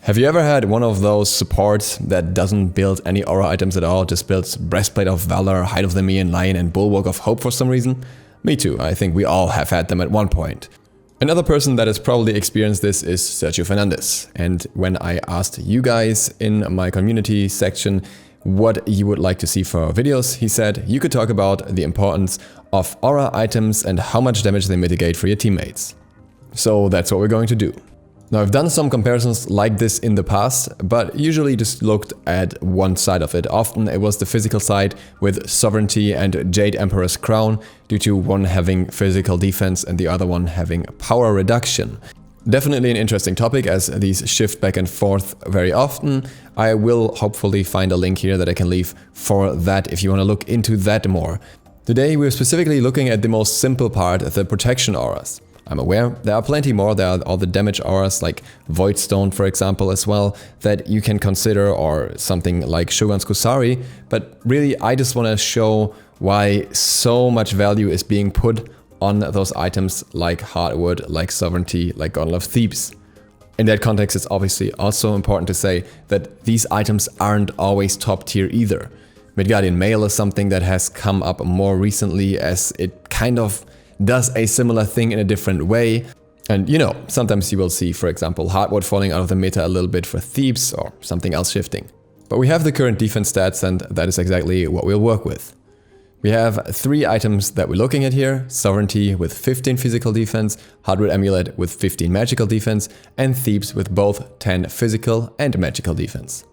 Have you ever had one of those supports that doesn't build any aura items at all, just builds Breastplate of Valor, Height of the Nemean Lion and Bulwark of Hope for some reason? Me too, I think we all have had them at one point. Another person that has probably experienced this is Sergio Fernandez, and when I asked you guys in my community section what you would like to see for our videos, he said you could talk about the importance of aura items and how much damage they mitigate for your teammates. So that's what we're going to do. Now, I've done some comparisons like this in the past, but usually just looked at one side of it. Often it was the physical side with Sovereignty and Jade Emperor's Crown, due to one having physical defense and the other one having power reduction. Definitely an interesting topic, as these shift back and forth very often. I will hopefully find a link here that I can leave for that if you want to look into that more. Today we're specifically looking at the most simple part, the protection auras. I'm aware there are plenty more. There are all the damage auras like Voidstone, for example, as well, that you can consider, or something like Shogun's Kusari, but really I just want to show why so much value is being put on those items like Hardwood, like Sovereignty, like Gauntlet of Thebes. In that context, it's obviously also important to say that these items aren't always top tier either. Midgardian Mail is something that has come up more recently, as it kind of does a similar thing in a different way. And you know, sometimes you will see, for example, Hardwood falling out of the meta a little bit for Thebes or something else shifting. But we have the current defense stats, and that is exactly what we'll work with. We have 3 items that we're looking at here: Sovereignty with 15 physical defense, Hardwood Amulet with 15 magical defense, and Thebes with both 10 physical and magical defense.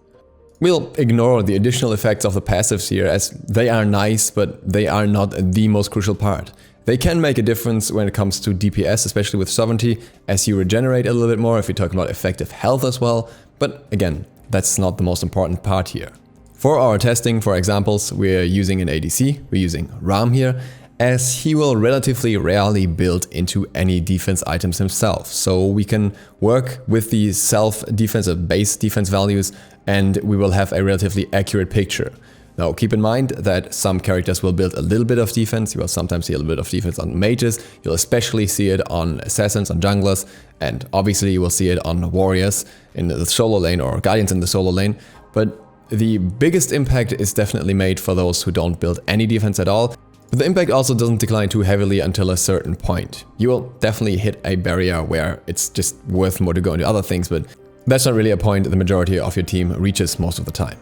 We'll ignore the additional effects of the passives here, as they are nice, but they are not the most crucial part. They can make a difference when it comes to DPS, especially with Sovereignty, as you regenerate a little bit more if you're talking about effective health as well, but again, that's not the most important part here. For our testing, for examples, we're using an ADC, we're using Ram here, as he will relatively rarely build into any defense items himself, so we can work with the self-defensive base defense values and we will have a relatively accurate picture. Now, keep in mind that some characters will build a little bit of defense. You will sometimes see a little bit of defense on mages. You'll especially see it on assassins, on junglers, and obviously you will see it on warriors in the solo lane or guardians in the solo lane. But the biggest impact is definitely made for those who don't build any defense at all. But the impact also doesn't decline too heavily until a certain point. You will definitely hit a barrier where it's just worth more to go into other things, but that's not really a point the majority of your team reaches most of the time.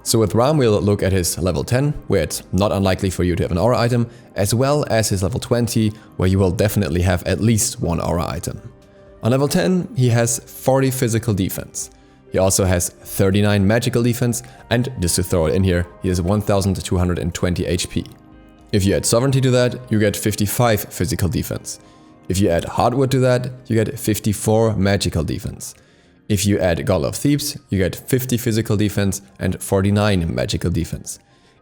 So with Ram, we'll look at his level 10, where it's not unlikely for you to have an aura item, as well as his level 20, where you will definitely have at least one aura item. On level 10, he has 40 physical defense. He also has 39 magical defense, and just to throw it in here, he has 1220 HP. If you add Sovereignty to that, you get 55 physical defense. If you add Hardwood to that, you get 54 magical defense. If you add Gauntlet of Thebes, you get 50 physical defense and 49 magical defense.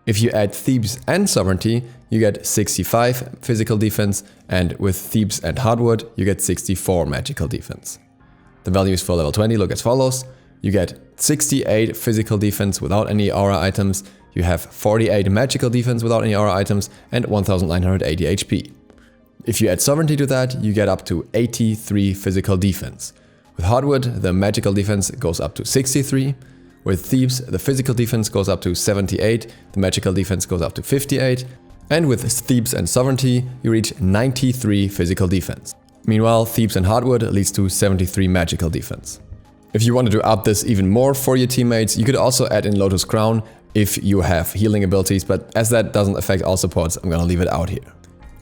If you add Thebes and Sovereignty, you get 65 physical defense, and with Thebes and Hardwood, you get 64 magical defense. The values for level 20 look as follows. You get 68 physical defense without any aura items, you have 48 magical defense without any aura items, and 1980 HP. If you add Sovereignty to that, you get up to 83 physical defense. With Hardwood, the magical defense goes up to 63. With Thebes, the physical defense goes up to 78, the magical defense goes up to 58. And with Thebes and Sovereignty, you reach 93 physical defense. Meanwhile, Thebes and Hardwood leads to 73 magical defense. If you wanted to up this even more for your teammates, you could also add in Lotus Crown if you have healing abilities, but as that doesn't affect all supports, I'm gonna leave it out here.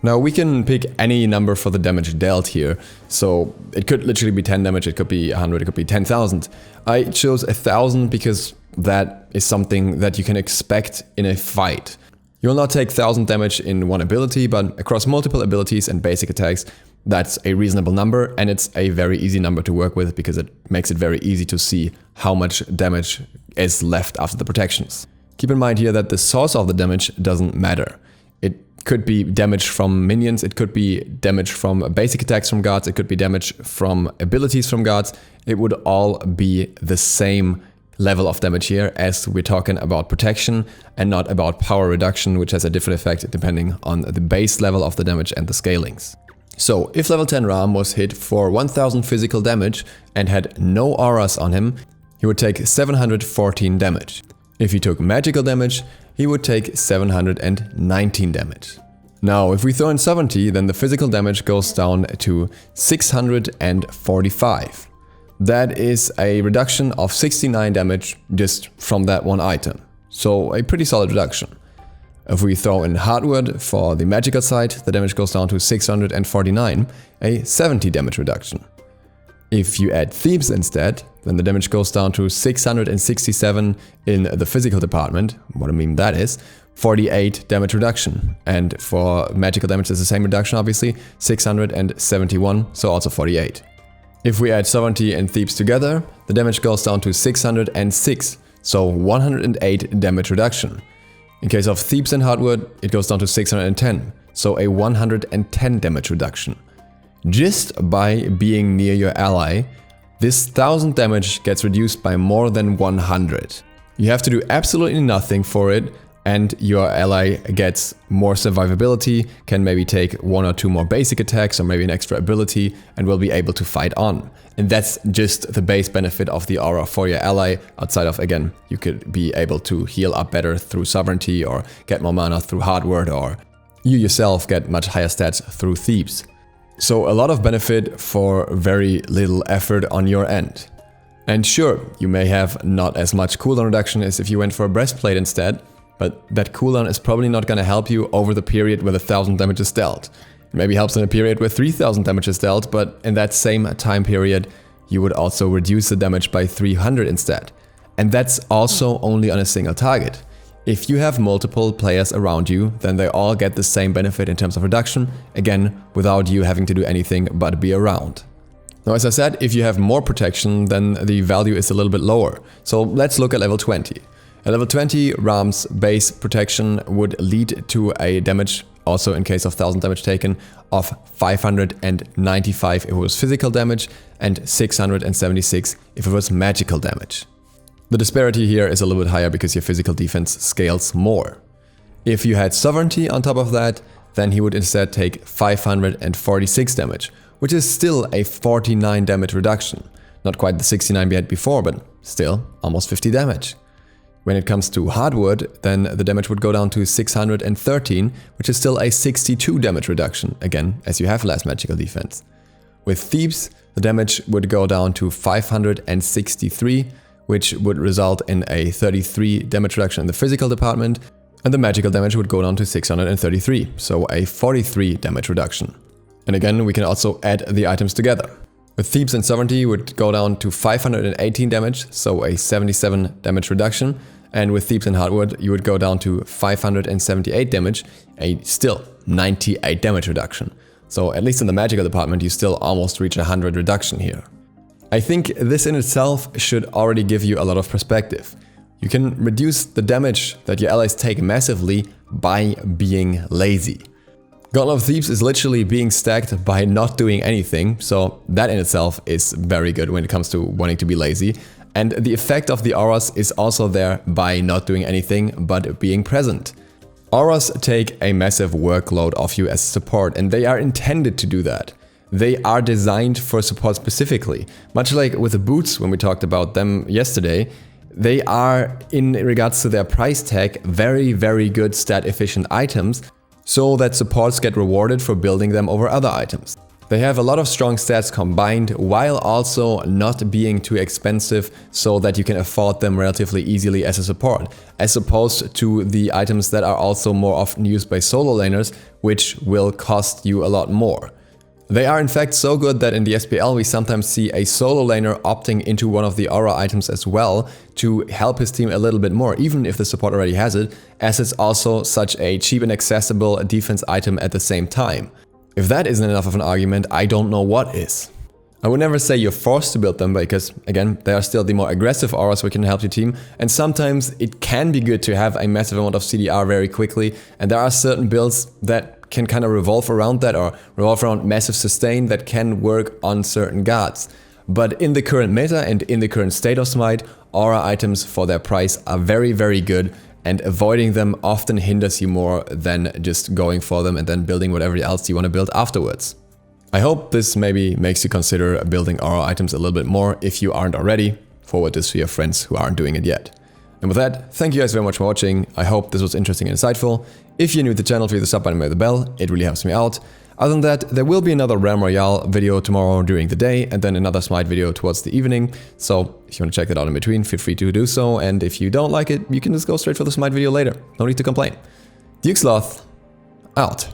Now, we can pick any number for the damage dealt here, so it could literally be 10 damage, it could be 100, it could be 10,000. I chose 1,000 because that is something that you can expect in a fight. You will not take 1,000 damage in one ability, but across multiple abilities and basic attacks, that's a reasonable number, and it's a very easy number to work with because it makes it very easy to see how much damage is left after the protections. Keep in mind here that the source of the damage doesn't matter. It could be damage from minions, it could be damage from basic attacks from guards, it could be damage from abilities from guards. It would all be the same level of damage here, as we're talking about protection and not about power reduction, which has a different effect depending on the base level of the damage and the scalings. So if level 10 Ram was hit for 1000 physical damage and had no auras on him, he would take 714 damage. If he took magical damage, he would take 719 damage. Now, if we throw in sovereignty, then the physical damage goes down to 645. That is a reduction of 69 damage just from that one item. So a pretty solid reduction. If we throw in hardwood for the magical side, the damage goes down to 649, a 70 damage reduction. If you add thieves instead, then the damage goes down to 667 in the physical department. What I mean that is 48 damage reduction. And for magical damage it's the same reduction obviously, 671, so also 48. If we add sovereignty and thieves together, the damage goes down to 606, so 108 damage reduction. In case of thieves and hardwood, it goes down to 610, so a 110 damage reduction. Just by being near your ally, this 1000 damage gets reduced by more than 100. You have to do absolutely nothing for it, and your ally gets more survivability, can maybe take 1 or 2 more basic attacks or maybe an extra ability, and will be able to fight on. And that's just the base benefit of the aura for your ally, outside of, again, you could be able to heal up better through sovereignty or get more mana through hardware, or you yourself get much higher stats through thieves. So a lot of benefit for very little effort on your end. And sure, you may have not as much cooldown reduction as if you went for a breastplate instead, but that cooldown is probably not going to help you over the period where the 1000 damage is dealt. It maybe helps in a period where 3000 damage is dealt, but in that same time period, you would also reduce the damage by 300 instead. And that's also only on a single target. If you have multiple players around you, then they all get the same benefit in terms of reduction, again, without you having to do anything but be around. Now, as I said, if you have more protection, then the value is a little bit lower. So let's look at level 20. At level 20, Ram's base protection would lead to a damage, also in case of 1000 damage taken, of 595 if it was physical damage and 676 if it was magical damage. The disparity here is a little bit higher because your physical defense scales more. If you had sovereignty on top of that, then he would instead take 546 damage, which is still a 49 damage reduction. Not quite the 69 we had before, but still almost 50 damage. When it comes to hardwood, then the damage would go down to 613, which is still a 62 damage reduction, again, as you have less magical defense. With thieves, the damage would go down to 563, which would result in a 33 damage reduction in the physical department, and the magical damage would go down to 633, so a 43 damage reduction. And again, we can also add the items together. With thieves and sovereignty would go down to 518 damage, so a 77 damage reduction, and with thieves and hardwood you would go down to 578 damage, a still 98 damage reduction. So at least in the magical department you still almost reach a 100 reduction here. I think this in itself should already give you a lot of perspective. You can reduce the damage that your allies take massively by being lazy. Gauntlet of Thieves is literally being stacked by not doing anything, so that in itself is very good when it comes to wanting to be lazy. And the effect of the auras is also there by not doing anything but being present. Auras take a massive workload off you as support, and they are intended to do that. They are designed for support specifically. Much like with the boots when we talked about them yesterday, they are, in regards to their price tag, very, very good stat efficient items, so that supports get rewarded for building them over other items. They have a lot of strong stats combined, while also not being too expensive, so that you can afford them relatively easily as a support, as opposed to the items that are also more often used by solo laners, which will cost you a lot more. They are in fact so good that in the SPL we sometimes see a solo laner opting into one of the aura items as well to help his team a little bit more, even if the support already has it, as it's also such a cheap and accessible defense item at the same time. If that isn't enough of an argument, I don't know what is. I would never say you're forced to build them because, again, they are still the more aggressive auras which can help your team, and sometimes it can be good to have a massive amount of CDR very quickly, and there are certain builds that can kind of revolve around that, or revolve around massive sustain that can work on certain guards. But in the current meta and in the current state of Smite, aura items for their price are very, very good, and avoiding them often hinders you more than just going for them and then building whatever else you want to build afterwards. I hope this maybe makes you consider building aura items a little bit more if you aren't already. forward this to your friends who aren't doing it yet. And with that, thank you guys very much for watching. I hope this was interesting and insightful. If you're new to the channel, please hit the sub button and the bell. It really helps me out. Other than that, there will be another Realm Royale video tomorrow during the day, and then another Smite video towards the evening. So if you want to check that out in between, feel free to do so. And if you don't like it, you can just go straight for the Smite video later. No need to complain. DukeSloth, out.